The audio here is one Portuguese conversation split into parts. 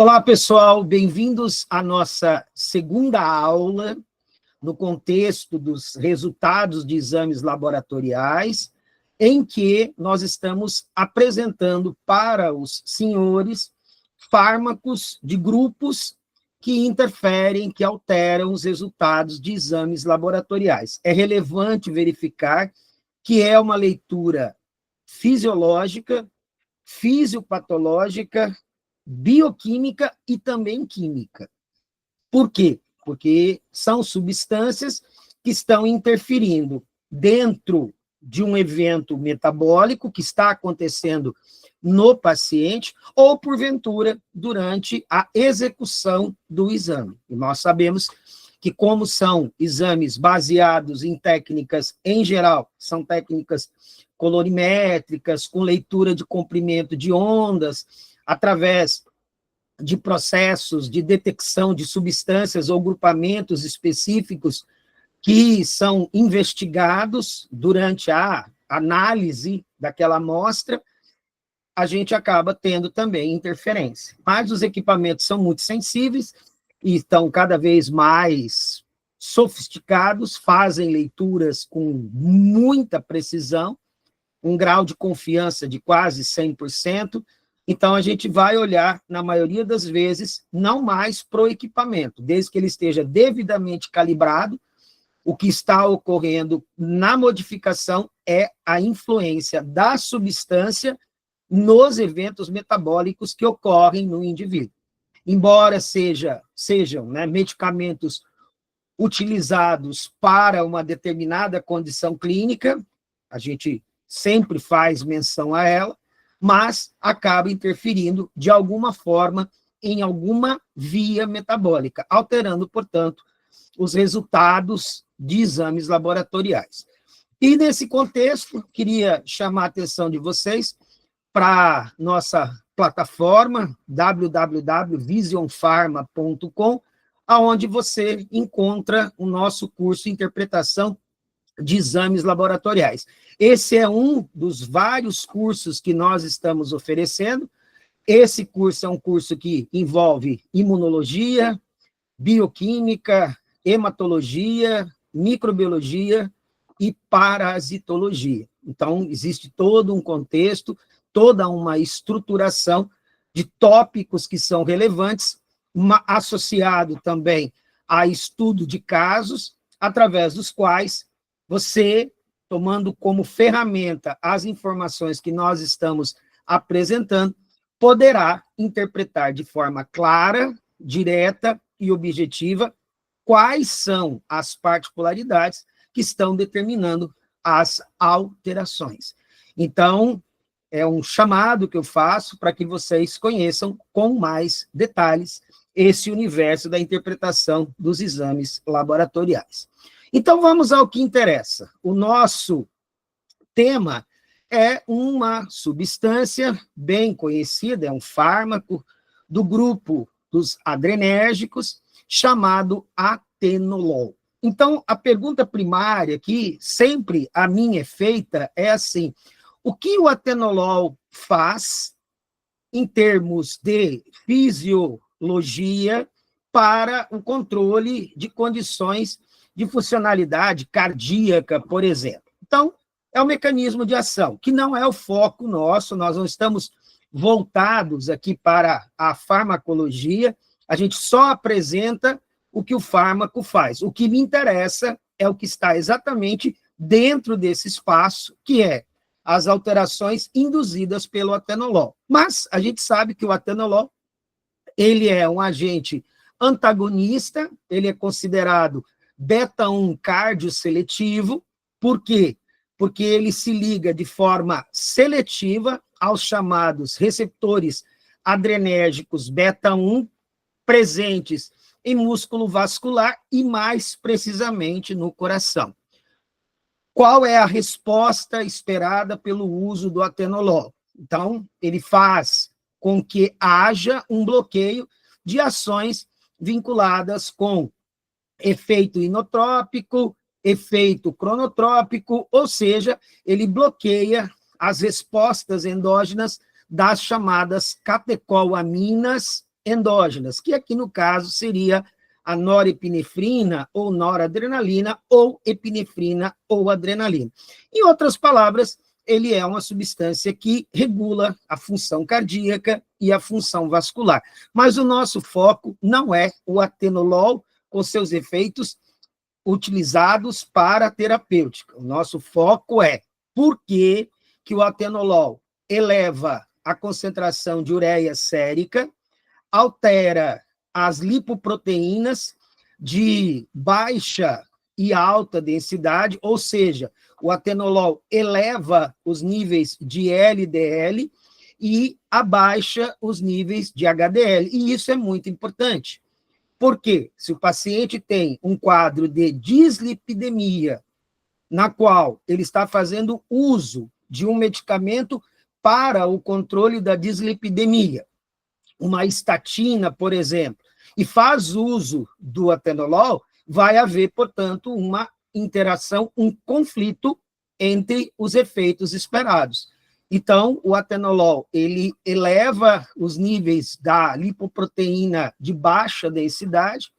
Olá, pessoal, bem-vindos à nossa segunda aula no contexto dos resultados de exames laboratoriais, em que nós estamos apresentando para os senhores fármacos de grupos que interferem, que alteram os resultados de exames laboratoriais. É relevante verificar que é uma leitura fisiológica, fisiopatológica, bioquímica e também química. Por quê? Porque são substâncias que estão interferindo dentro de um evento metabólico que está acontecendo no paciente ou, porventura, durante a execução do exame. E nós sabemos que, como são exames baseados em técnicas, em geral, são técnicas colorimétricas, com leitura de comprimento de ondas, através de processos de detecção de substâncias ou grupamentos específicos que são investigados durante a análise daquela amostra, a gente acaba tendo também interferência. Mas os equipamentos são muito sensíveis e estão cada vez mais sofisticados, fazem leituras com muita precisão, um grau de confiança de quase 100%, então a gente vai olhar, na maioria das vezes, não mais para o equipamento, desde que ele esteja devidamente calibrado. O que está ocorrendo na modificação é a influência da substância nos eventos metabólicos que ocorrem no indivíduo. Embora sejam medicamentos utilizados para uma determinada condição clínica, a gente sempre faz menção a ela, mas acaba interferindo de alguma forma em alguma via metabólica, alterando, portanto, os resultados de exames laboratoriais. E, nesse contexto, queria chamar a atenção de vocês para nossa plataforma, www.visionpharma.com, onde você encontra o nosso curso de interpretação de exames laboratoriais. Esse é um dos vários cursos que nós estamos oferecendo. Esse curso é um curso que envolve imunologia, bioquímica, hematologia, microbiologia e parasitologia. Então, existe todo um contexto, toda uma estruturação de tópicos que são relevantes, associado também a estudo de casos, através dos quais você, tomando como ferramenta as informações que nós estamos apresentando, poderá interpretar de forma clara, direta e objetiva quais são as particularidades que estão determinando as alterações. Então, é um chamado que eu faço para que vocês conheçam com mais detalhes esse universo da interpretação dos exames laboratoriais. Então, vamos ao que interessa. O nosso tema é uma substância bem conhecida, é um fármaco do grupo dos adrenérgicos, chamado atenolol. Então, a pergunta primária aqui, sempre a minha é feita, é assim: o que o atenolol faz em termos de fisiologia para o controle de condições de funcionalidade cardíaca, por exemplo? Então, é um mecanismo de ação, que não é o foco nosso, nós não estamos voltados aqui para a farmacologia, a gente só apresenta o que o fármaco faz. O que me interessa é o que está exatamente dentro desse espaço, que é as alterações induzidas pelo atenolol. Mas a gente sabe que o atenolol, ele é um agente antagonista, ele é considerado beta-1 cardioseletivo. Por quê? Porque ele se liga de forma seletiva aos chamados receptores adrenérgicos beta-1, presentes em músculo vascular e, mais precisamente, no coração. Qual é a resposta esperada pelo uso do atenolol? Então, ele faz com que haja um bloqueio de ações vinculadas com efeito inotrópico, efeito cronotrópico, ou seja, ele bloqueia as respostas endógenas das chamadas catecolaminas endógenas, que aqui no caso seria a norepinefrina ou noradrenalina, ou epinefrina ou adrenalina. Em outras palavras, ele é uma substância que regula a função cardíaca e a função vascular. Mas o nosso foco não é o atenolol com seus efeitos utilizados para a terapêutica. O nosso foco é por que o atenolol eleva a concentração de ureia sérica, altera as lipoproteínas de baixa e alta densidade, ou seja, o atenolol eleva os níveis de LDL e abaixa os níveis de HDL. E isso é muito importante. Porque se o paciente tem um quadro de dislipidemia, na qual ele está fazendo uso de um medicamento para o controle da dislipidemia, uma estatina, por exemplo, e faz uso do atenolol, vai haver, portanto, uma interação, um conflito entre os efeitos esperados. Então, o atenolol, ele eleva os níveis da lipoproteína de baixa densidade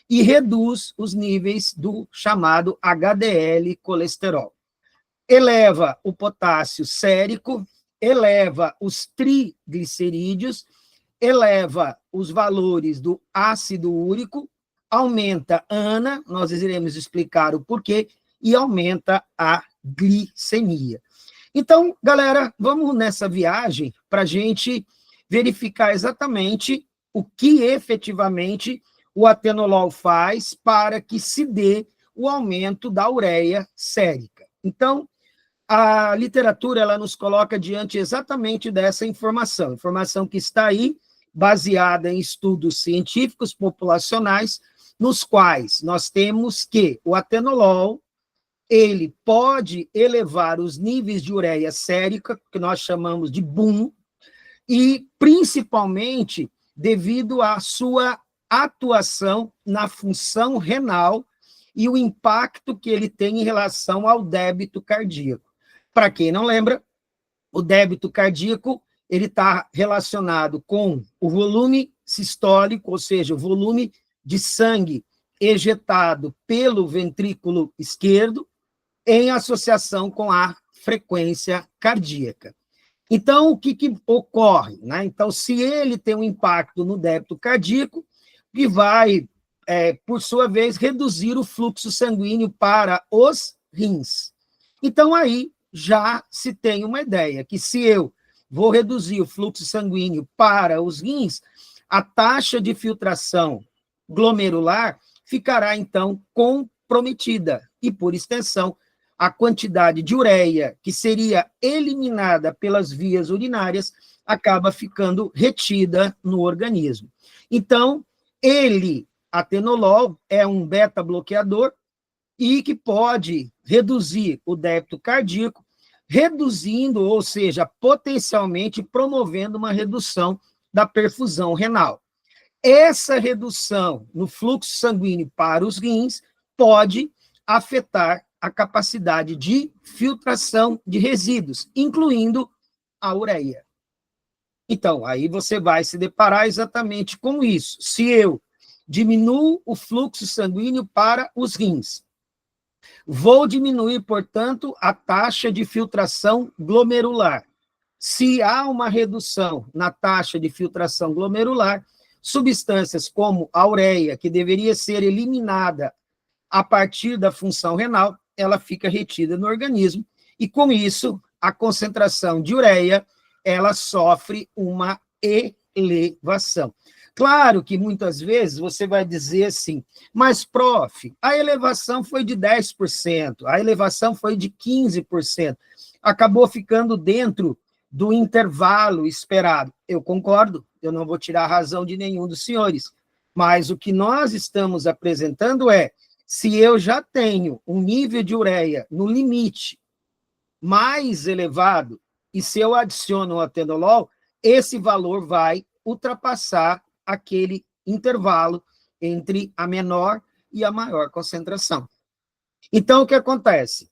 e reduz os níveis do chamado HDL colesterol. Eleva o potássio sérico, eleva os triglicerídeos, eleva os valores do ácido úrico, aumenta a ANA, nós iremos explicar o porquê, e aumenta a glicemia. Então, galera, vamos nessa viagem para a gente verificar exatamente o que efetivamente o atenolol faz para que se dê o aumento da ureia sérica. Então, a literatura ela nos coloca diante exatamente dessa informação que está aí, baseada em estudos científicos populacionais, nos quais nós temos que o atenolol ele pode elevar os níveis de ureia sérica, que nós chamamos de BUN, e principalmente devido à sua atuação na função renal e o impacto que ele tem em relação ao débito cardíaco. Para quem não lembra, o débito cardíaco ele está relacionado com o volume sistólico, ou seja, o volume de sangue ejetado pelo ventrículo esquerdo, em associação com a frequência cardíaca. Então, o que ocorre? Né? Então, se ele tem um impacto no débito cardíaco, que vai, por sua vez, reduzir o fluxo sanguíneo para os rins. Então, aí já se tem uma ideia, que se eu vou reduzir o fluxo sanguíneo para os rins, a taxa de filtração glomerular ficará, então, comprometida. E, por extensão, a quantidade de ureia que seria eliminada pelas vias urinárias acaba ficando retida no organismo. Então, atenolol, é um beta-bloqueador e que pode reduzir o débito cardíaco, reduzindo, ou seja, potencialmente promovendo uma redução da perfusão renal. Essa redução no fluxo sanguíneo para os rins pode afetar a capacidade de filtração de resíduos, incluindo a ureia. Então, aí você vai se deparar exatamente com isso. Se eu diminuo o fluxo sanguíneo para os rins, vou diminuir, portanto, a taxa de filtração glomerular. Se há uma redução na taxa de filtração glomerular, substâncias como a ureia, que deveria ser eliminada a partir da função renal, ela fica retida no organismo, e com isso, a concentração de ureia, ela sofre uma elevação. Claro que muitas vezes você vai dizer assim, mas, prof, a elevação foi de 10%, a elevação foi de 15%, acabou ficando dentro do intervalo esperado. Eu concordo, eu não vou tirar a razão de nenhum dos senhores, mas o que nós estamos apresentando é, se eu já tenho um nível de ureia no limite mais elevado, e se eu adiciono o atenolol, esse valor vai ultrapassar aquele intervalo entre a menor e a maior concentração. Então, o que acontece?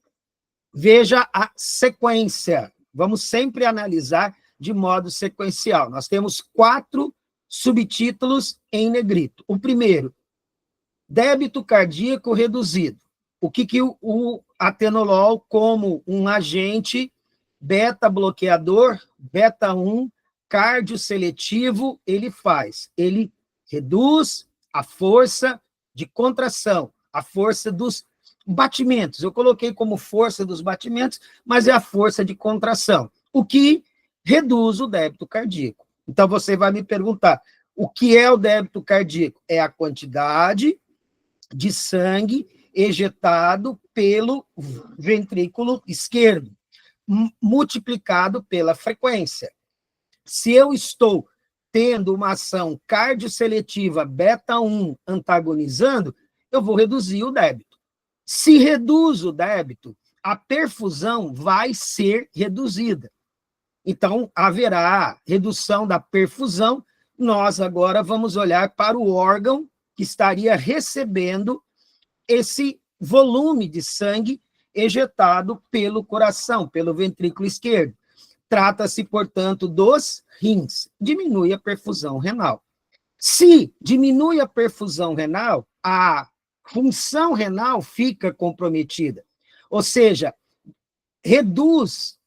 Veja a sequência. Vamos sempre analisar de modo sequencial. Nós temos 4 subtítulos em negrito. O primeiro, débito cardíaco reduzido. O que o atenolol, como um agente beta-bloqueador, beta-1, cardioseletivo, ele faz? Ele reduz a força de contração, a força dos batimentos. Eu coloquei como força dos batimentos, mas é a força de contração, o que reduz o débito cardíaco. Então, você vai me perguntar, o que é o débito cardíaco? É a quantidade de sangue ejetado pelo ventrículo esquerdo, multiplicado pela frequência. Se eu estou tendo uma ação cardioseletiva beta-1 antagonizando, eu vou reduzir o débito. Se reduz o débito, a perfusão vai ser reduzida. Então, haverá redução da perfusão. Nós agora vamos olhar para o órgão que estaria recebendo esse volume de sangue ejetado pelo coração, pelo ventrículo esquerdo. Trata-se, portanto, dos rins. Diminui a perfusão renal. Se diminui a perfusão renal, a função renal fica comprometida. Ou seja, reduz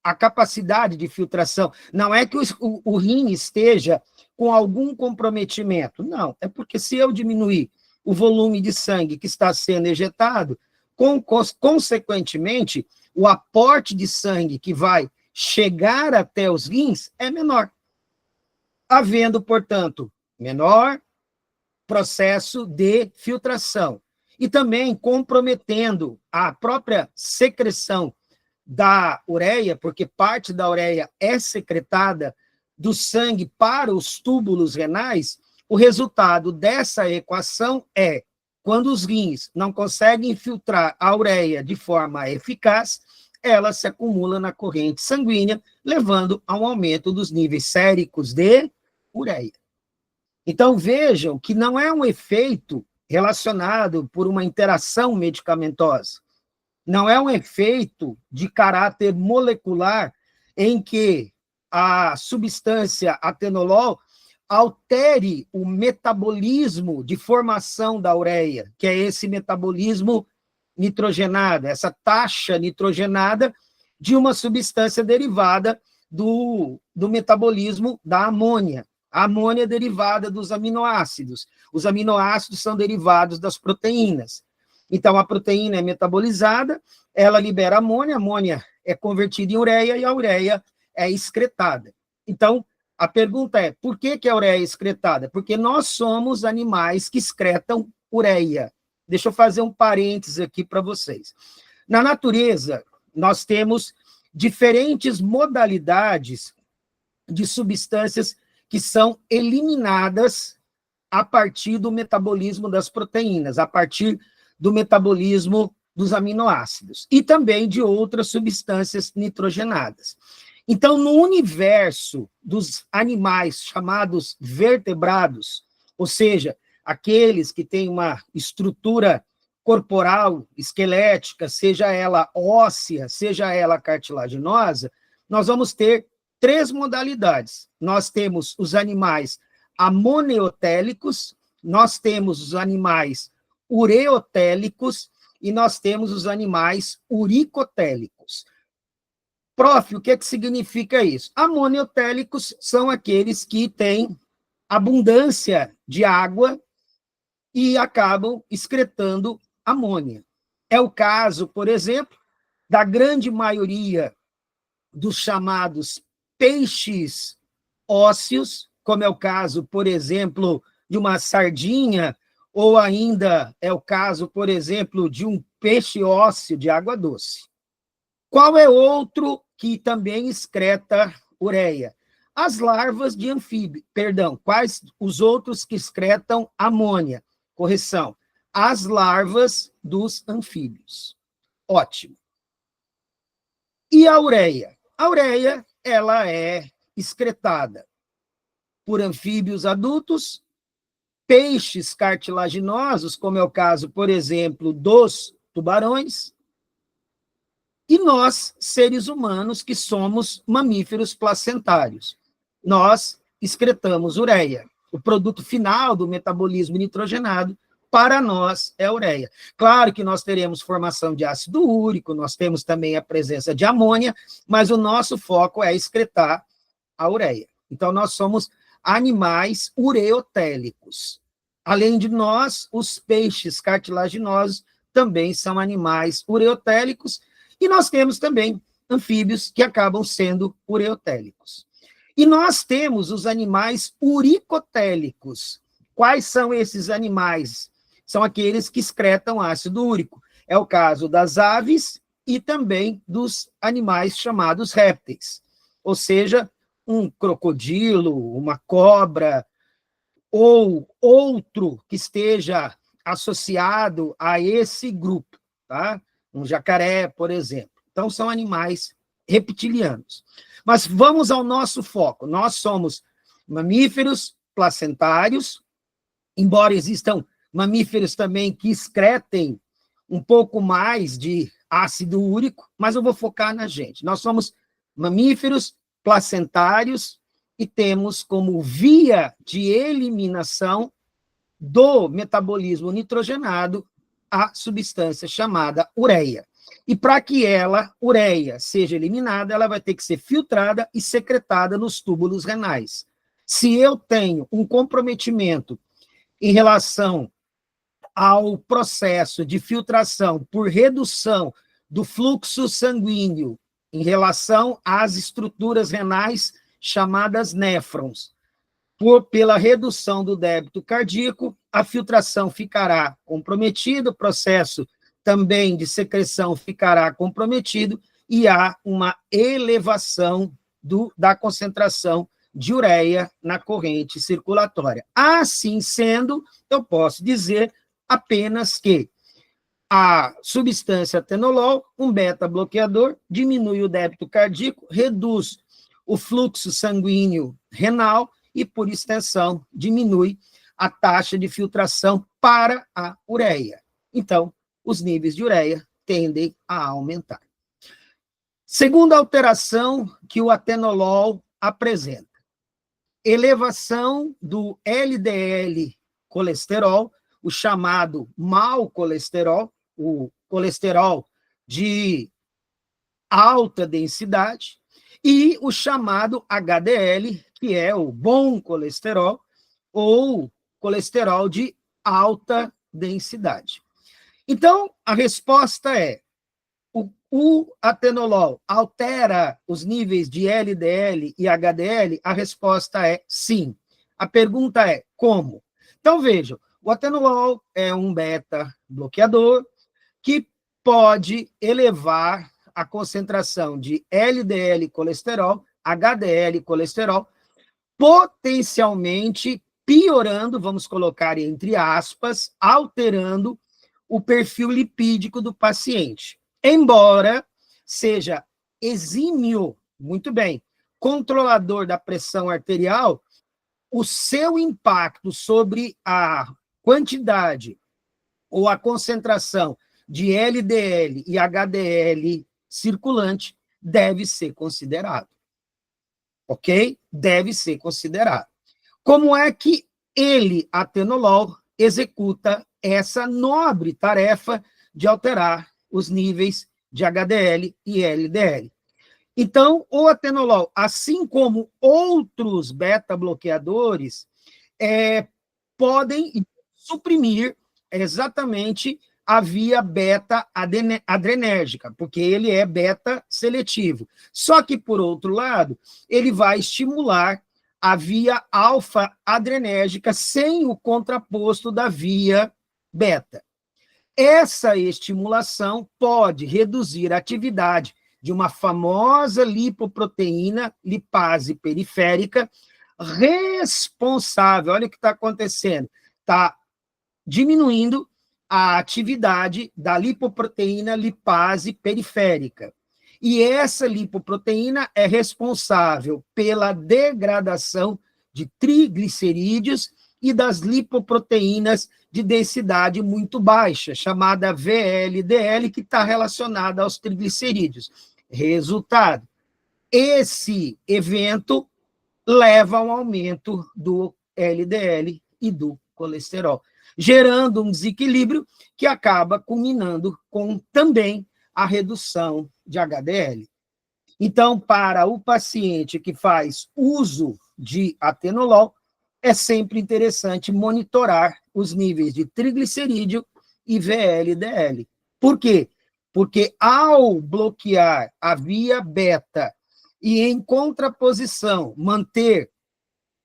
a capacidade de filtração. Não é que o rim esteja com algum comprometimento. Não, é porque se eu diminuir o volume de sangue que está sendo ejetado, consequentemente, o aporte de sangue que vai chegar até os rins é menor. Havendo, portanto, menor processo de filtração. E também comprometendo a própria secreção da ureia, porque parte da ureia é secretada do sangue para os túbulos renais. O resultado dessa equação é, quando os rins não conseguem filtrar a ureia de forma eficaz, ela se acumula na corrente sanguínea, levando a um aumento dos níveis séricos de ureia. Então, vejam que não é um efeito relacionado por uma interação medicamentosa. Não é um efeito de caráter molecular em que a substância atenolol altere o metabolismo de formação da ureia, que é esse metabolismo nitrogenado, essa taxa nitrogenada de uma substância derivada do metabolismo da amônia. A amônia é derivada dos aminoácidos. Os aminoácidos são derivados das proteínas. Então, a proteína é metabolizada, ela libera amônia, a amônia é convertida em ureia e a ureia é excretada. Então, a pergunta é, por que a ureia é excretada? Porque nós somos animais que excretam ureia. Deixa eu fazer um parênteses aqui para vocês. Na natureza, nós temos diferentes modalidades de substâncias que são eliminadas a partir do metabolismo das proteínas, a partir do metabolismo dos aminoácidos, e também de outras substâncias nitrogenadas. Então, no universo dos animais chamados vertebrados, ou seja, aqueles que têm uma estrutura corporal, esquelética, seja ela óssea, seja ela cartilaginosa, nós vamos ter 3 modalidades. Nós temos os animais amoneotélicos, nós temos os animais ureotélicos e nós temos os animais uricotélicos. Prof, o que significa isso? Amoneotélicos são aqueles que têm abundância de água e acabam excretando amônia. É o caso, por exemplo, da grande maioria dos chamados peixes ósseos, como é o caso, por exemplo, de uma sardinha, ou ainda é o caso, por exemplo, de um peixe ósseo de água doce. Qual é outro que também excreta ureia? As larvas de anfíbio, quais os outros que excretam amônia? Correção, as larvas dos anfíbios. Ótimo. E a ureia? A ureia, ela é excretada por anfíbios adultos, peixes cartilaginosos, como é o caso, por exemplo, dos tubarões, e nós, seres humanos, que somos mamíferos placentários. Nós excretamos ureia. O produto final do metabolismo nitrogenado, para nós, é a ureia. Claro que nós teremos formação de ácido úrico, nós temos também a presença de amônia, mas o nosso foco é excretar a ureia. Então, nós somos animais ureotélicos. Além de nós, os peixes cartilaginosos também são animais ureotélicos, e nós temos também anfíbios que acabam sendo ureotélicos. E nós temos os animais uricotélicos. Quais são esses animais? São aqueles que excretam ácido úrico. É o caso das aves e também dos animais chamados répteis. Ou seja, um crocodilo, uma cobra, ou outro que esteja associado a esse grupo, tá? Um jacaré, por exemplo. Então, são animais reptilianos. Mas vamos ao nosso foco. Nós somos mamíferos placentários, embora existam mamíferos também que excretem um pouco mais de ácido úrico, mas eu vou focar na gente. Nós somos mamíferos placentários e temos como via de eliminação do metabolismo nitrogenado a substância chamada ureia. E para que ureia, seja eliminada, ela vai ter que ser filtrada e secretada nos túbulos renais. Se eu tenho um comprometimento em relação ao processo de filtração por redução do fluxo sanguíneo em relação às estruturas renais chamadas néfrons, pela redução do débito cardíaco, a filtração ficará comprometida, o processo também de secreção ficará comprometido e há uma elevação da concentração de ureia na corrente circulatória. Assim sendo, eu posso dizer apenas que a substância atenolol, um beta-bloqueador, diminui o débito cardíaco, reduz o fluxo sanguíneo renal e, por extensão, diminui a taxa de filtração para a ureia. Então, os níveis de ureia tendem a aumentar. Segunda alteração que o atenolol apresenta: elevação do LDL colesterol, o chamado mau colesterol, o colesterol de alta densidade, e o chamado HDL, que é o bom colesterol, ou colesterol de alta densidade. Então, a resposta é: o atenolol altera os níveis de LDL e HDL? A resposta é sim. A pergunta é como? Então, vejam, o atenolol é um beta-bloqueador que pode elevar a concentração de LDL colesterol, HDL colesterol, potencialmente piorando, vamos colocar entre aspas, alterando o perfil lipídico do paciente. Embora seja exímio, muito bem, controlador da pressão arterial, o seu impacto sobre a quantidade ou a concentração de LDL e HDL circulante deve ser considerado. Ok? Deve ser considerado. Como é que ele, atenolol, executa essa nobre tarefa de alterar os níveis de HDL e LDL? Então, o atenolol, assim como outros beta-bloqueadores, podem suprimir exatamente a via beta-adrenérgica, porque ele é beta-seletivo. Só que, por outro lado, ele vai estimular a via alfa-adrenérgica sem o contraposto da via beta. Essa estimulação pode reduzir a atividade de uma famosa lipoproteína lipase periférica responsável. Olha o que está acontecendo. Está diminuindo a atividade da lipoproteína lipase periférica. E essa lipoproteína é responsável pela degradação de triglicerídeos e das lipoproteínas de densidade muito baixa, chamada VLDL, que está relacionada aos triglicerídeos. Resultado: esse evento leva a um aumento do LDL e do colesterol, gerando um desequilíbrio que acaba culminando com também a redução de HDL. Então, para o paciente que faz uso de atenolol, é sempre interessante monitorar os níveis de triglicerídeo e VLDL. Por quê? Porque ao bloquear a via beta e, em contraposição, manter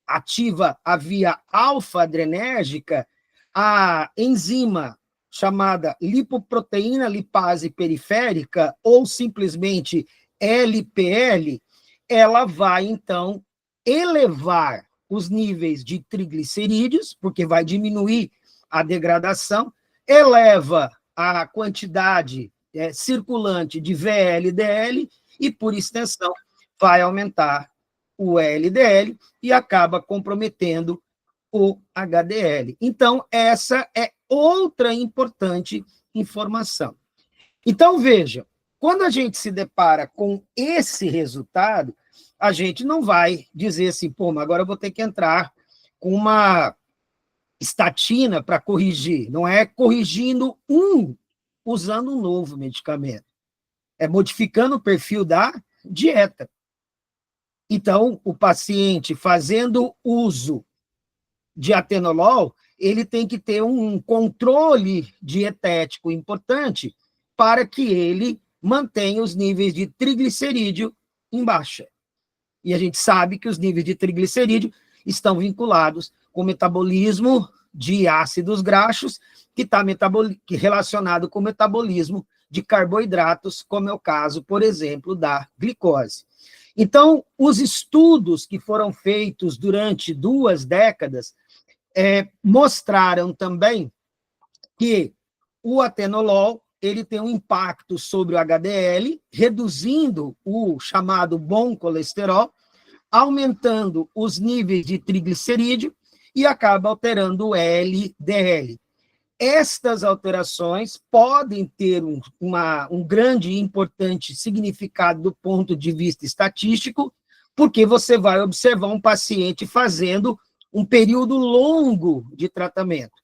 ativa a via alfa-adrenérgica, a enzima chamada lipoproteína lipase periférica, ou simplesmente LPL, ela vai, então, elevar os níveis de triglicerídeos, porque vai diminuir a degradação, eleva a quantidade circulante de VLDL e, por extensão, vai aumentar o LDL e acaba comprometendo o HDL. Então, essa é outra importante informação. Então, veja, quando a gente se depara com esse resultado, a gente não vai dizer assim, pô, mas agora eu vou ter que entrar com uma estatina para corrigir. Não é corrigindo usando um novo medicamento. É modificando o perfil da dieta. Então, o paciente fazendo uso de atenolol, ele tem que ter um controle dietético importante para que ele mantenha os níveis de triglicerídeo em baixa. E a gente sabe que os níveis de triglicerídeo estão vinculados com o metabolismo de ácidos graxos, que está relacionado com o metabolismo de carboidratos, como é o caso, por exemplo, da glicose. Então, os estudos que foram feitos durante 2 décadas mostraram também que o atenolol ele tem um impacto sobre o HDL, reduzindo o chamado bom colesterol, aumentando os níveis de triglicerídeo e acaba alterando o LDL. Estas alterações podem ter um grande e importante significado do ponto de vista estatístico, porque você vai observar um paciente fazendo um período longo de tratamento.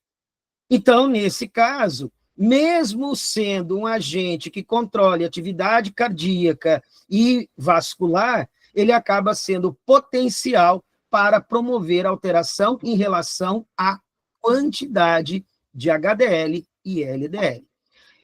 Então, nesse caso, mesmo sendo um agente que controle atividade cardíaca e vascular, ele acaba sendo potencial para promover alteração em relação à quantidade de HDL e LDL.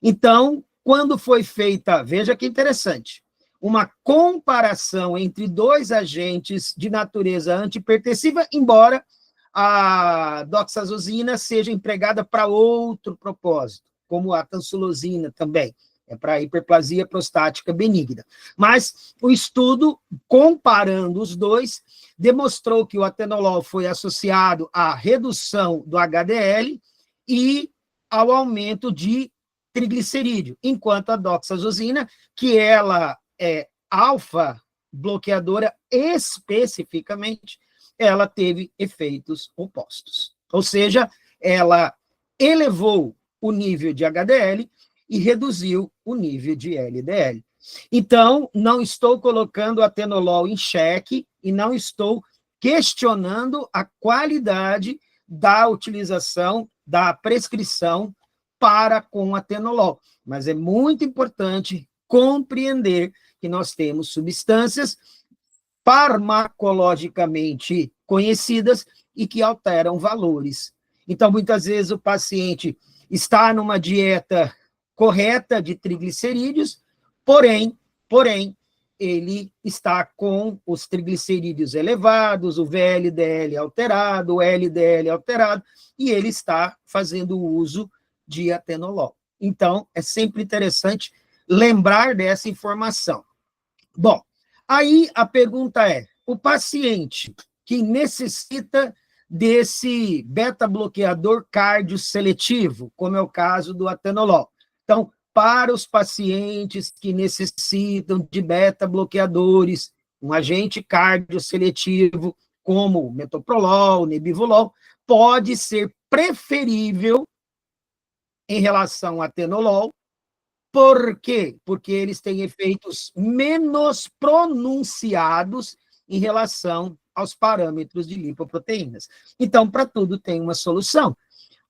Então, quando foi feita, veja que interessante, uma comparação entre 2 agentes de natureza antihipertensiva, embora a doxazosina seja empregada para outro propósito, como a tansulosina também, é para hiperplasia prostática benigna. Mas o estudo, comparando os dois, demonstrou que o atenolol foi associado à redução do HDL e ao aumento de triglicerídeo, enquanto a doxazosina, que ela é alfa bloqueadora especificamente, ela teve efeitos opostos. Ou seja, ela elevou o nível de HDL e reduziu o nível de LDL. Então, não estou colocando o atenolol em xeque e não estou questionando a qualidade da utilização, da prescrição para com atenolol. Mas é muito importante compreender que nós temos substâncias farmacologicamente conhecidas e que alteram valores. Então, muitas vezes o paciente está numa dieta correta de triglicerídeos, porém, ele está com os triglicerídeos elevados, o VLDL alterado, o LDL alterado, e ele está fazendo uso de atenolol. Então, é sempre interessante lembrar dessa informação. Bom, aí a pergunta é, o paciente que necessita desse beta-bloqueador cardioseletivo, como é o caso do atenolol. Então, para os pacientes que necessitam de beta-bloqueadores, um agente cardioseletivo, como metoprolol, nebivolol, pode ser preferível em relação ao atenolol. Por quê? Porque eles têm efeitos menos pronunciados em relação aos parâmetros de lipoproteínas. Então, para tudo tem uma solução.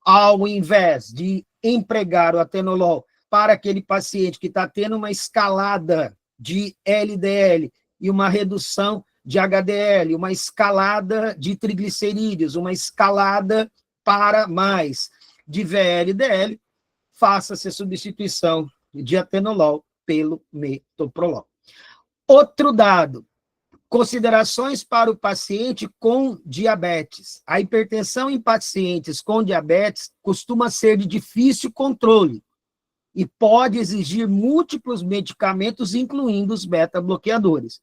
Ao invés de empregar o atenolol para aquele paciente que está tendo uma escalada de LDL e uma redução de HDL, uma escalada de triglicerídeos, uma escalada para mais de VLDL, faça-se a substituição de atenolol pelo metoprolol. Outro dado, considerações para o paciente com diabetes. A hipertensão em pacientes com diabetes costuma ser de difícil controle e pode exigir múltiplos medicamentos, incluindo os beta-bloqueadores.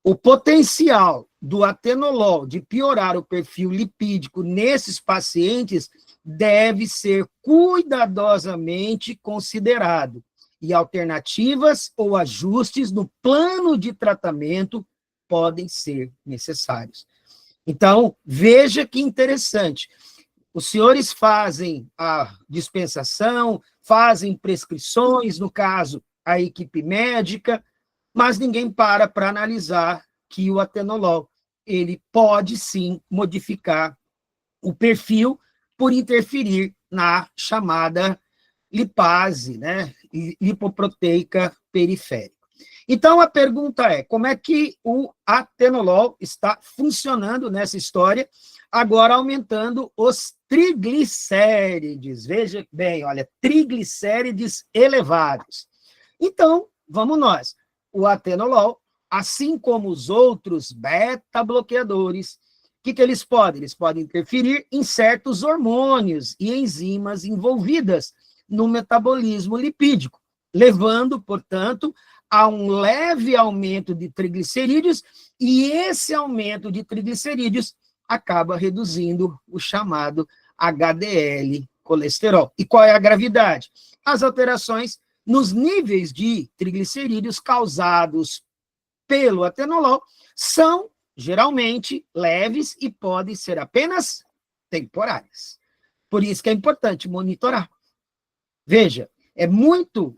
O potencial do atenolol de piorar o perfil lipídico nesses pacientes deve ser cuidadosamente considerado, e alternativas ou ajustes no plano de tratamento podem ser necessários. Então, veja que interessante. Os senhores fazem a dispensação, fazem prescrições, no caso, a equipe médica, mas ninguém para analisar que o atenolol, ele pode sim modificar o perfil por interferir na chamada lipase, né, lipoproteica periférica. Então, a pergunta é, como é que o atenolol está funcionando nessa história, agora aumentando os triglicérides? Veja bem, olha, triglicérides elevados. Então, vamos nós. O atenolol, assim como os outros beta-bloqueadores, o que eles podem? Eles podem interferir em certos hormônios e enzimas envolvidas no metabolismo lipídico, levando, portanto, a um leve aumento de triglicerídeos, e esse aumento de triglicerídeos acaba reduzindo o chamado HDL colesterol. E qual é a gravidade? As alterações nos níveis de triglicerídeos causados pelo atenolol são geralmente leves e podem ser apenas temporárias. Por isso que é importante monitorar. Veja, é muito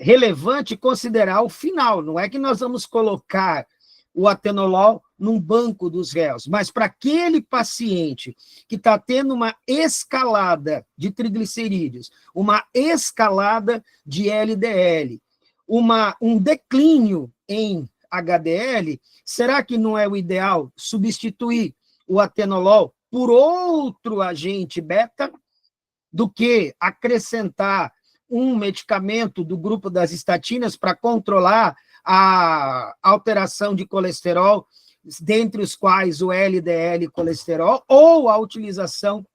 relevante considerar o final. Não é que nós vamos colocar o atenolol num banco dos réus, mas para aquele paciente que está tendo uma escalada de triglicerídeos, uma escalada de LDL, um declínio em HDL, será que não é o ideal substituir o atenolol por outro agente beta do que acrescentar um medicamento do grupo das estatinas para controlar a alteração de colesterol, dentre os quais o LDL colesterol, ou a utilização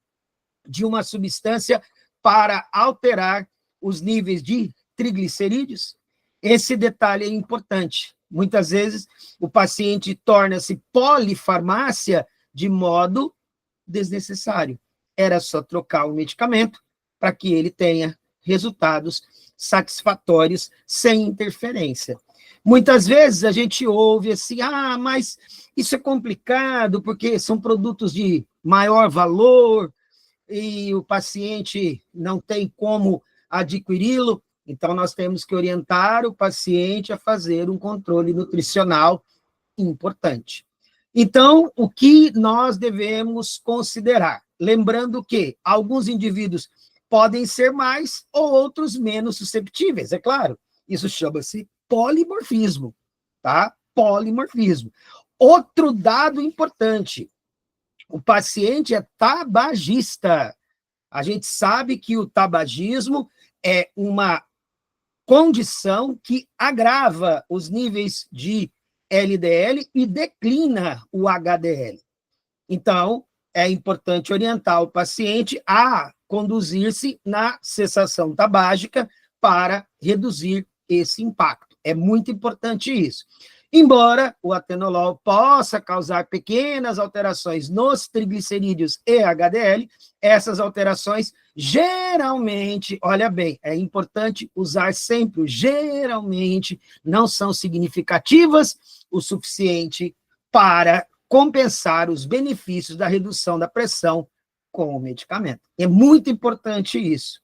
de uma substância para alterar os níveis de triglicerídeos? Esse detalhe é importante. Muitas vezes o paciente torna-se polifarmácia de modo desnecessário. Era só trocar o medicamento para que ele tenha resultados satisfatórios sem interferência. Muitas vezes a gente ouve assim, mas isso é complicado porque são produtos de maior valor e o paciente não tem como adquiri-lo, então nós temos que orientar o paciente a fazer um controle nutricional importante. Então, o que nós devemos considerar? Lembrando que alguns indivíduos podem ser mais ou outros menos susceptíveis, é claro. Isso chama-se polimorfismo, tá? Polimorfismo. Outro dado importante, o paciente é tabagista. A gente sabe que o tabagismo é uma condição que agrava os níveis de LDL e declina o HDL. Então, é importante orientar o paciente a conduzir-se na cessação tabágica para reduzir esse impacto. É muito importante isso. Embora o atenolol possa causar pequenas alterações nos triglicerídeos e HDL, essas alterações geralmente, olha bem, é importante usar sempre o geralmente, não são significativas o suficiente para compensar os benefícios da redução da pressão com o medicamento. É muito importante isso.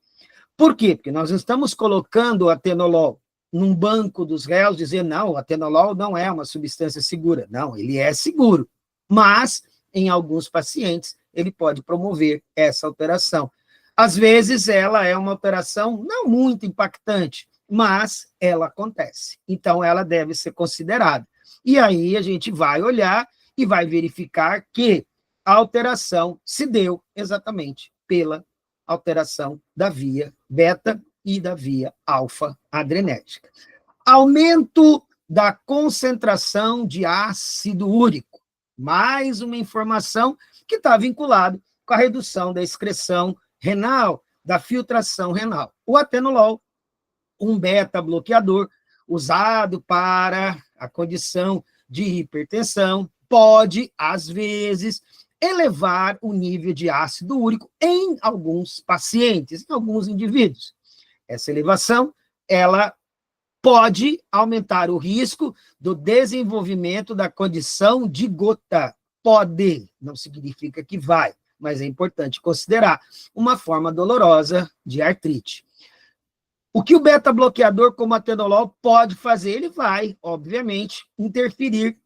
Por quê? Porque nós estamos colocando o atenolol num banco dos réus, dizendo, não, o atenolol não é uma substância segura. Não, ele é seguro, Mas, em alguns pacientes, ele pode promover essa alteração. Às vezes, ela é uma alteração não muito impactante, mas ela acontece. Então, ela deve ser considerada. E aí, a gente vai olhar e vai verificar que a alteração se deu exatamente pela alteração da via beta e da via alfa-adrenérgica. Aumento da concentração de ácido úrico. Mais uma informação que está vinculada com a redução da excreção renal, da filtração renal. O atenolol, um beta-bloqueador usado para a condição de hipertensão, pode, às vezes, elevar o nível de ácido úrico em alguns pacientes, em alguns indivíduos. Essa elevação, ela pode aumentar o risco do desenvolvimento da condição de gota. Pode, não significa que vai, mas é importante considerar uma forma dolorosa de artrite. O que o beta-bloqueador, como atenolol, pode fazer? Ele vai, obviamente, interferir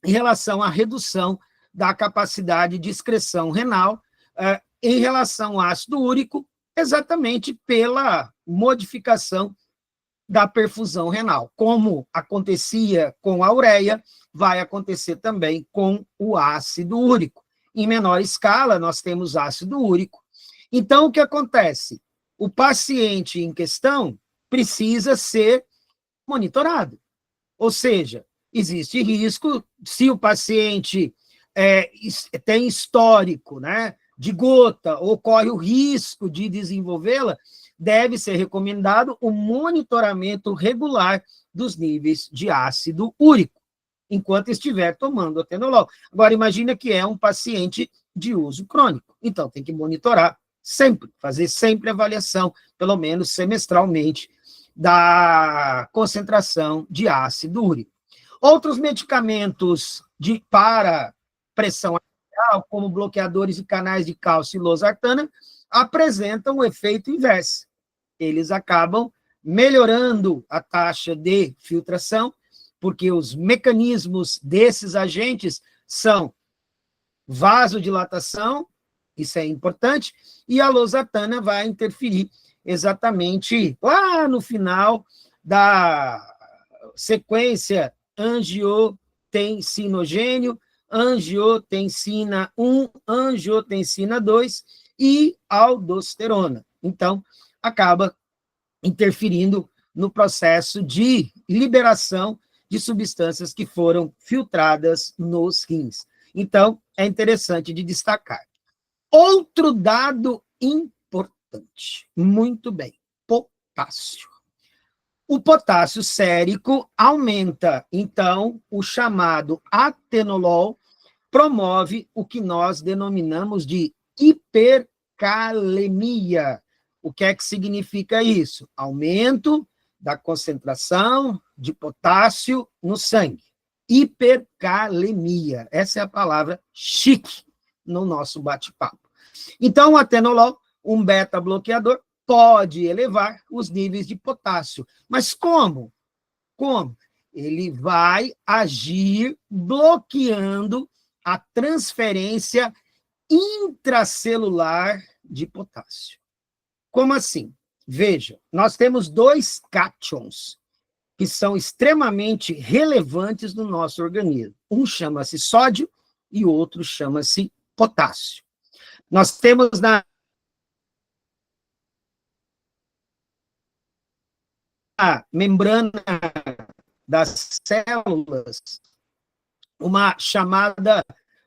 em relação à redução da capacidade de excreção renal em relação ao ácido úrico, exatamente pela modificação da perfusão renal. Como acontecia com a ureia, vai acontecer também com o ácido úrico. Em menor escala, nós temos ácido úrico. Então, o que acontece? O paciente em questão precisa ser monitorado. Ou seja, existe risco, se o paciente tem histórico, né, de gota, ou corre o risco de desenvolvê-la, deve ser recomendado o monitoramento regular dos níveis de ácido úrico, enquanto estiver tomando atenolol. Agora, imagina que é um paciente de uso crônico, então tem que monitorar sempre, fazer sempre avaliação, pelo menos semestralmente, da concentração de ácido úrico. Outros medicamentos para pressão arterial, como bloqueadores de canais de cálcio e losartana, apresentam o efeito inverso. Eles acabam melhorando a taxa de filtração, porque os mecanismos desses agentes são vasodilatação, isso é importante, e a losartana vai interferir exatamente lá no final da sequência angiotensinogênio, angiotensina 1, angiotensina 2 e aldosterona. Então, acaba interferindo no processo de liberação de substâncias que foram filtradas nos rins. Então, é interessante de destacar. Outro dado importante, muito bem, potássio. O potássio sérico aumenta, então, o chamado atenolol promove o que nós denominamos de hipercalemia. O que é que significa isso? Aumento da concentração de potássio no sangue. Hipercalemia. Essa é a palavra chique no nosso bate-papo. Então, o atenolol, um beta-bloqueador, pode elevar os níveis de potássio. Mas como? Como? Ele vai agir bloqueando a transferência intracelular de potássio. Como assim? Veja, nós temos dois cátions que são extremamente relevantes no nosso organismo. Um chama-se sódio e o outro chama-se potássio. Nós temos na membrana das células uma chamada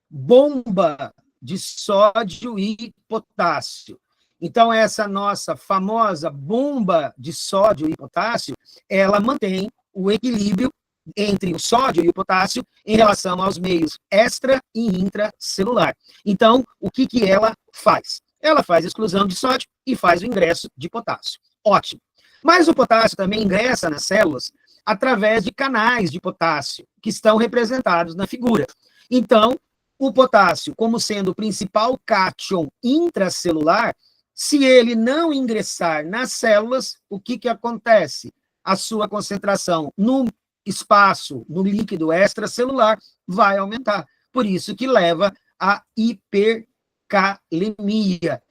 bomba de sódio e potássio. Então, essa nossa famosa bomba de sódio e potássio, ela mantém o equilíbrio entre o sódio e o potássio em relação aos meios extra e intracelular. Então, o que ela faz? Ela faz exclusão de sódio e faz o ingresso de potássio. Ótimo. Mas o potássio também ingressa nas células através de canais de potássio, que estão representados na figura. Então, o potássio, como sendo o principal cátion intracelular, se ele não ingressar nas células, o que acontece? A sua concentração no espaço, no líquido extracelular, vai aumentar, por isso que leva à hipercalemia.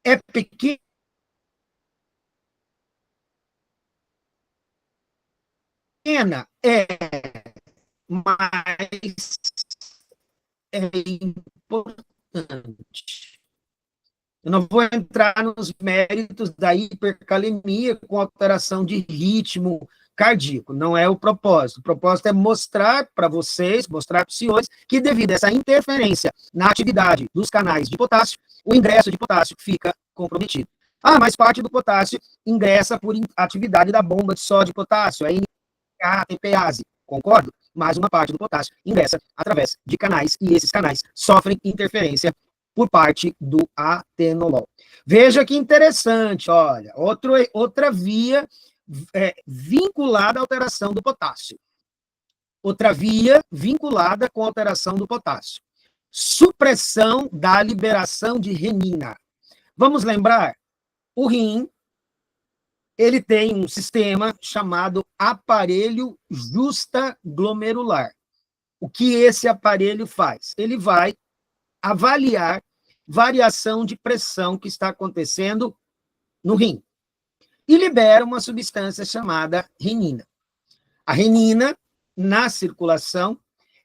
É pequena, mas é importante. Eu não vou entrar nos méritos da hipercalemia com alteração de ritmo cardíaco, não é o propósito. O propósito é mostrar para vocês, mostrar para os senhores, que devido a essa interferência na atividade dos canais de potássio, o ingresso de potássio fica comprometido. Ah, mas parte do potássio ingressa por atividade da bomba de sódio e potássio, a NK-ATPase, concordo? Mas uma parte do potássio ingressa através de canais, e esses canais sofrem interferência por parte do atenolol. Veja que interessante, olha, outra via vinculada à alteração do potássio. Outra via vinculada com a alteração do potássio. Supressão da liberação de renina. Vamos lembrar, o rim, ele tem um sistema chamado aparelho justaglomerular. O que esse aparelho faz? Ele vai avaliar variação de pressão que está acontecendo no rim e libera uma substância chamada renina. A renina, na circulação,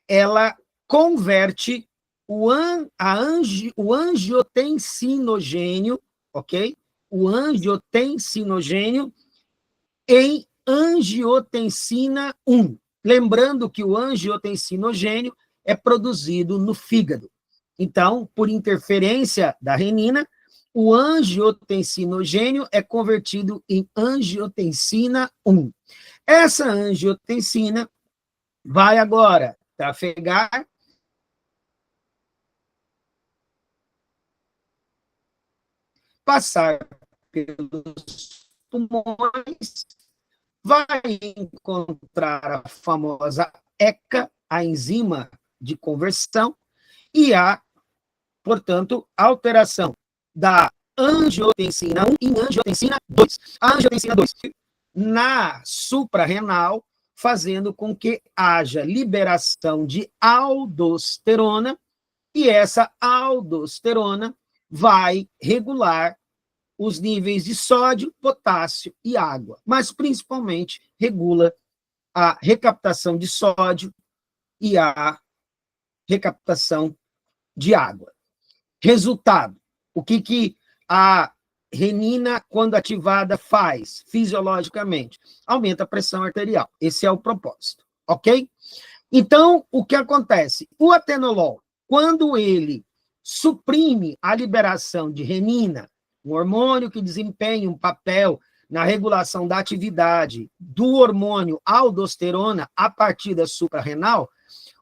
ela converte o angiotensinogênio, ok? O angiotensinogênio em angiotensina 1. Lembrando que o angiotensinogênio é produzido no fígado. Então, por interferência da renina, o angiotensinogênio é convertido em angiotensina 1. Essa angiotensina vai agora trafegar passar pelos pulmões, vai encontrar a famosa ECA, a enzima de conversão, e há, portanto, alteração da angiotensina 1 em angiotensina 2. A angiotensina 2 na suprarrenal, fazendo com que haja liberação de aldosterona, e essa aldosterona vai regular os níveis de sódio, potássio e água, mas principalmente regula a recaptação de sódio e a recaptação de água. Resultado, o que a renina, quando ativada, faz fisiologicamente? Aumenta a pressão arterial. Esse é o propósito, ok? Então, o que acontece? O atenolol, quando ele suprime a liberação de renina, um hormônio que desempenha um papel na regulação da atividade do hormônio aldosterona a partir da suprarrenal,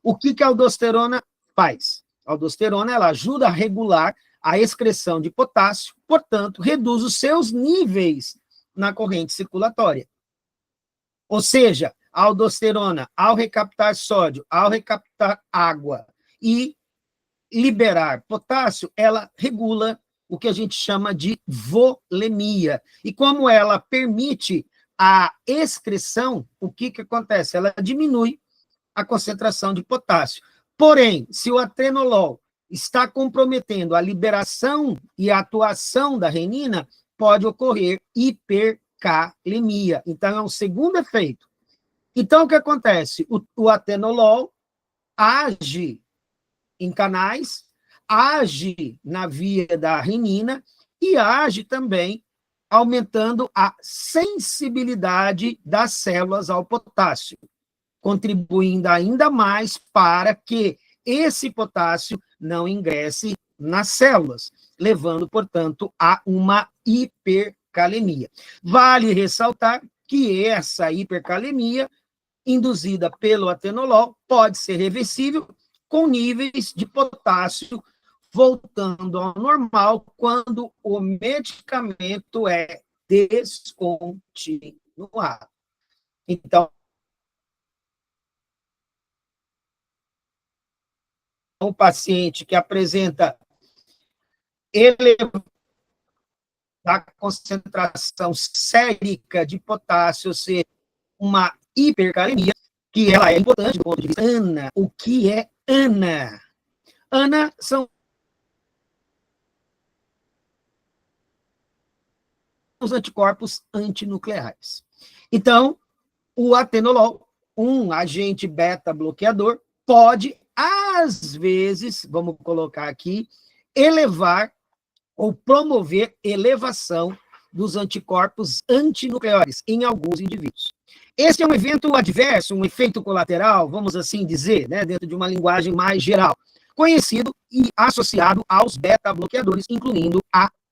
o que a aldosterona faz? A aldosterona, ela ajuda a regular a excreção de potássio, portanto, reduz os seus níveis na corrente circulatória. Ou seja, a aldosterona, ao recaptar sódio, ao recaptar água e liberar potássio, ela regula o que a gente chama de volemia. E como ela permite a excreção, o que acontece? Ela diminui a concentração de potássio. Porém, se o atenolol está comprometendo a liberação e a atuação da renina, pode ocorrer hipercalemia. Então, é um segundo efeito. Então, o que acontece? O atenolol age em canais, age na via da renina e age também aumentando a sensibilidade das células ao potássio, contribuindo ainda mais para que esse potássio não ingresse nas células, levando, portanto, a uma hipercalemia. Vale ressaltar que essa hipercalemia, induzida pelo atenolol, pode ser reversível com níveis de potássio voltando ao normal quando o medicamento é descontinuado. Então, um paciente que apresenta elevada concentração sérica de potássio, ou seja, uma hipercalemia, que ela é importante do ponto de vista. Ana, o que é ANA. ANA são os anticorpos antinucleares. Então, o atenolol, um agente beta-bloqueador, pode, às vezes, vamos colocar aqui, elevar ou promover elevação dos anticorpos antinucleares em alguns indivíduos. Esse é um evento adverso, um efeito colateral, vamos assim dizer, né, dentro de uma linguagem mais geral, conhecido e associado aos beta-bloqueadores, incluindo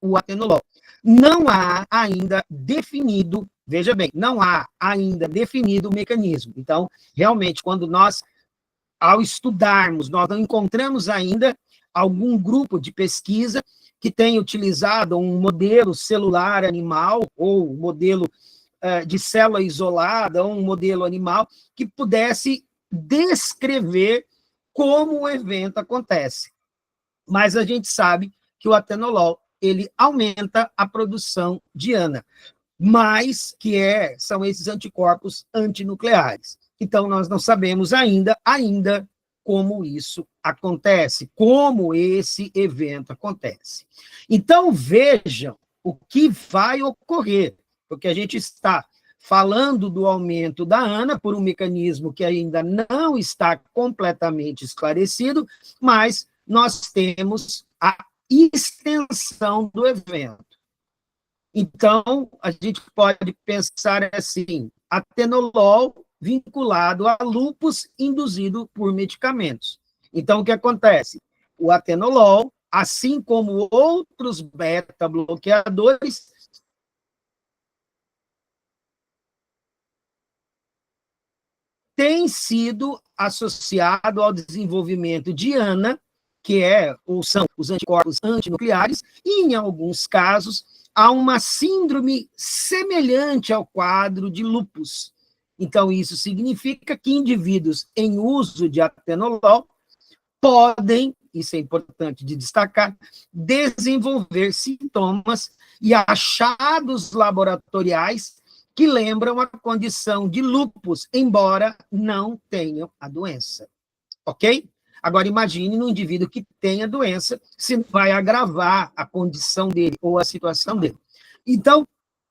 o atenolol. Não há ainda definido, veja bem, não há ainda definido o mecanismo. Então, realmente, quando nós, ao estudarmos, nós não encontramos ainda algum grupo de pesquisa que tenha utilizado um modelo celular animal ou um modelo de célula isolada, ou um modelo animal, que pudesse descrever como o evento acontece. Mas a gente sabe que o atenolol, ele aumenta a produção de ANA, mas são esses anticorpos antinucleares. Então, nós não sabemos ainda como isso acontece, como esse evento acontece. Então, vejam o que vai ocorrer, porque a gente está falando do aumento da ANA por um mecanismo que ainda não está completamente esclarecido, mas nós temos a extensão do evento. Então, a gente pode pensar assim, atenolol vinculado a lúpus induzido por medicamentos. Então, o que acontece? O atenolol, assim como outros beta-bloqueadores, tem sido associado ao desenvolvimento de ANA, que são os anticorpos antinucleares, e, em alguns casos, há uma síndrome semelhante ao quadro de lúpus. Então, isso significa que indivíduos em uso de atenolol podem, isso é importante de destacar, desenvolver sintomas e achados laboratoriais que lembram a condição de lúpus, embora não tenham a doença. Ok? Agora, imagine no indivíduo que tem a doença, se vai agravar a condição dele ou a situação dele. Então,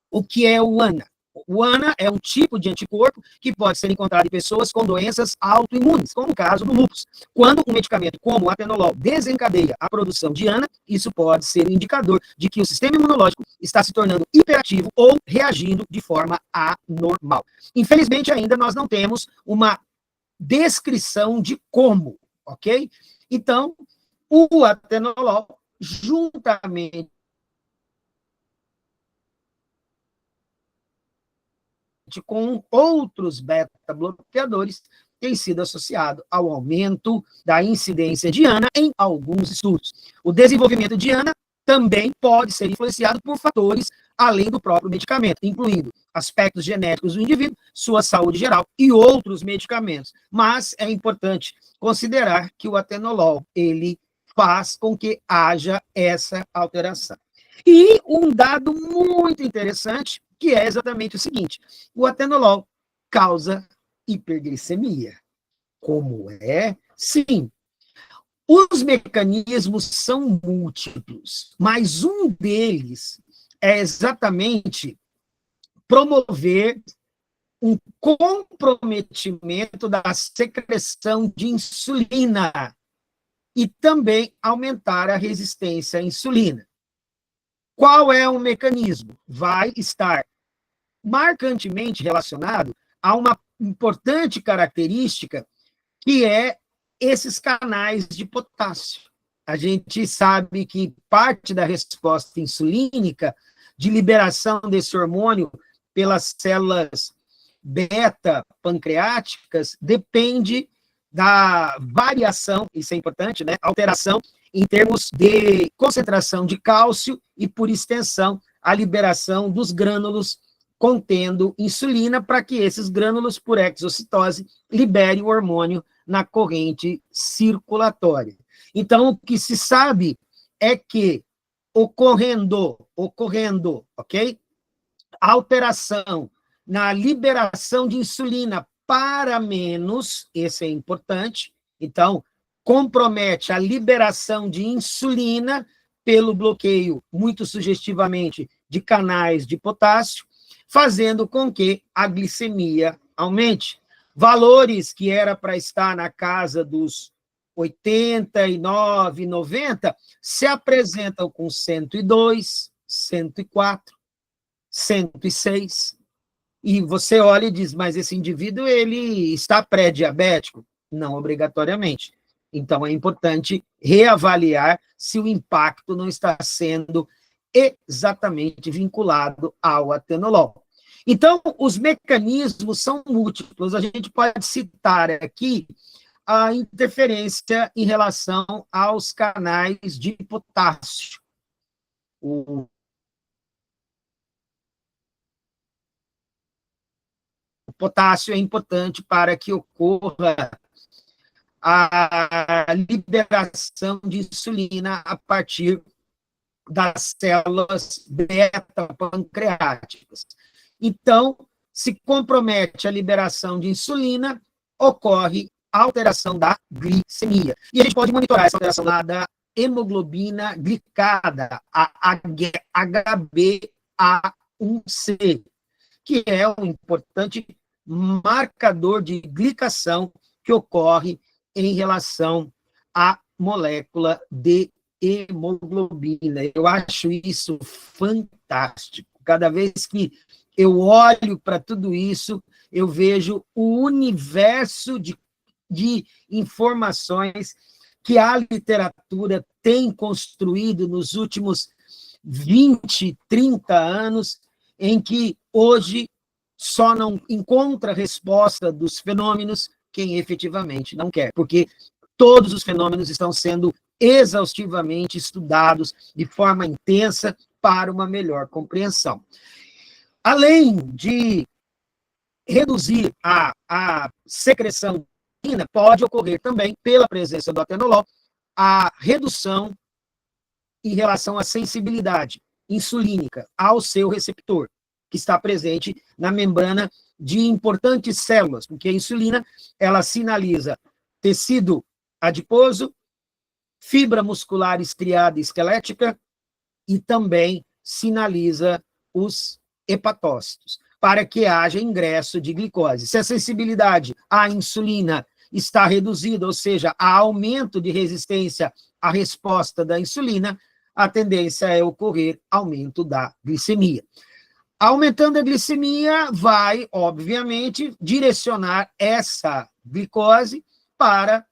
o que é o ANA? O ANA é um tipo de anticorpo que pode ser encontrado em pessoas com doenças autoimunes, como o caso do lúpus. Quando um medicamento como o atenolol desencadeia a produção de ANA, isso pode ser um indicador de que o sistema imunológico está se tornando hiperativo ou reagindo de forma anormal. Infelizmente, ainda nós não temos uma descrição de como, ok? Então, o atenolol, juntamente com outros beta-bloqueadores, tem sido associado ao aumento da incidência de ANA em alguns estudos. O desenvolvimento de ANA também pode ser influenciado por fatores além do próprio medicamento, incluindo aspectos genéticos do indivíduo, sua saúde geral e outros medicamentos. Mas é importante considerar que o atenolol, ele faz com que haja essa alteração. E um dado muito interessante, que é exatamente o seguinte: o atenolol causa hiperglicemia. Como é? Sim. Os mecanismos são múltiplos, mas um deles é exatamente promover um comprometimento da secreção de insulina e também aumentar a resistência à insulina. Qual é o mecanismo? Vai estar marcantemente relacionado a uma importante característica que é esses canais de potássio. A gente sabe que parte da resposta insulínica, de liberação desse hormônio pelas células beta-pancreáticas, depende da variação, isso é importante, né? Alteração em termos de concentração de cálcio e, por extensão, a liberação dos grânulos contendo insulina para que esses grânulos, por exocitose, liberem o hormônio na corrente circulatória. Então, o que se sabe é que ocorrendo, ok? Alteração na liberação de insulina para menos, esse é importante. Então, compromete a liberação de insulina pelo bloqueio, muito sugestivamente, de canais de potássio, fazendo com que a glicemia aumente. Valores que era para estar na casa dos 89, 90, se apresentam com 102, 104, 106. E você olha e diz, mas esse indivíduo ele está pré-diabético? Não obrigatoriamente. Então, é importante reavaliar se o impacto não está sendo exatamente vinculado ao atenolol. Então, os mecanismos são múltiplos. A gente pode citar aqui a interferência em relação aos canais de potássio. O potássio é importante para que ocorra a liberação de insulina a partir das células beta-pancreáticas. Então, se compromete a liberação de insulina, ocorre alteração da glicemia. E a gente pode monitorar essa alteração da hemoglobina glicada, a HbA1c, que é um importante marcador de glicação que ocorre em relação à molécula de hemoglobina. Eu acho isso fantástico. Cada vez que eu olho para tudo isso, eu vejo o universo de informações que a literatura tem construído nos últimos 20, 30 anos, em que hoje só não encontra resposta dos fenômenos quem efetivamente não quer, porque todos os fenômenos estão sendo exaustivamente estudados de forma intensa para uma melhor compreensão. Além de reduzir a secreção de insulina, pode ocorrer também, pela presença do atenolol, a redução em relação à sensibilidade insulínica ao seu receptor, que está presente na membrana de importantes células, porque a insulina, ela sinaliza tecido adiposo, fibra muscular estriada e esquelética, e também sinaliza os hepatócitos, para que haja ingresso de glicose. Se a sensibilidade à insulina está reduzida, ou seja, há aumento de resistência à resposta da insulina, a tendência é ocorrer aumento da glicemia. Aumentando a glicemia, vai, obviamente, direcionar essa glicose para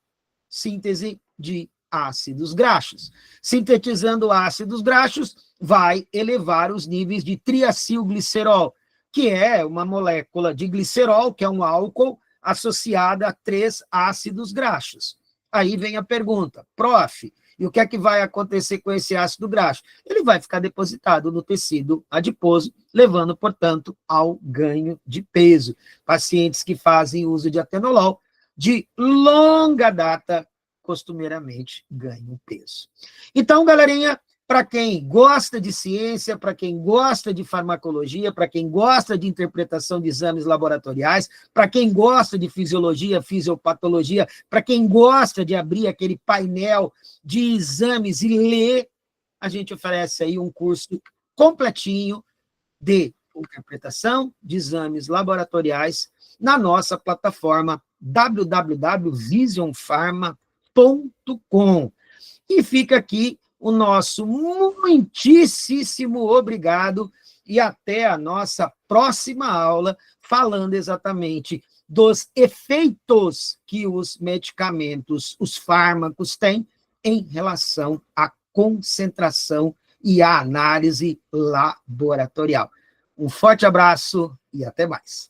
síntese de ácidos graxos. Sintetizando ácidos graxos, vai elevar os níveis de triacilglicerol, que é uma molécula de glicerol, que é um álcool associada a 3 ácidos graxos. Aí vem a pergunta, prof, e o que é que vai acontecer com esse ácido graxo? Ele vai ficar depositado no tecido adiposo, levando, portanto, ao ganho de peso. Pacientes que fazem uso de atenolol, de longa data, costumeiramente ganham peso. Então, galerinha, para quem gosta de ciência, para quem gosta de farmacologia, para quem gosta de interpretação de exames laboratoriais, para quem gosta de fisiologia, fisiopatologia, para quem gosta de abrir aquele painel de exames e ler, a gente oferece aí um curso completinho de interpretação de exames laboratoriais na nossa plataforma www.visionpharma.com. E fica aqui o nosso muitíssimo obrigado e até a nossa próxima aula, falando exatamente dos efeitos que os medicamentos, os fármacos têm em relação à concentração e à análise laboratorial. Um forte abraço e até mais.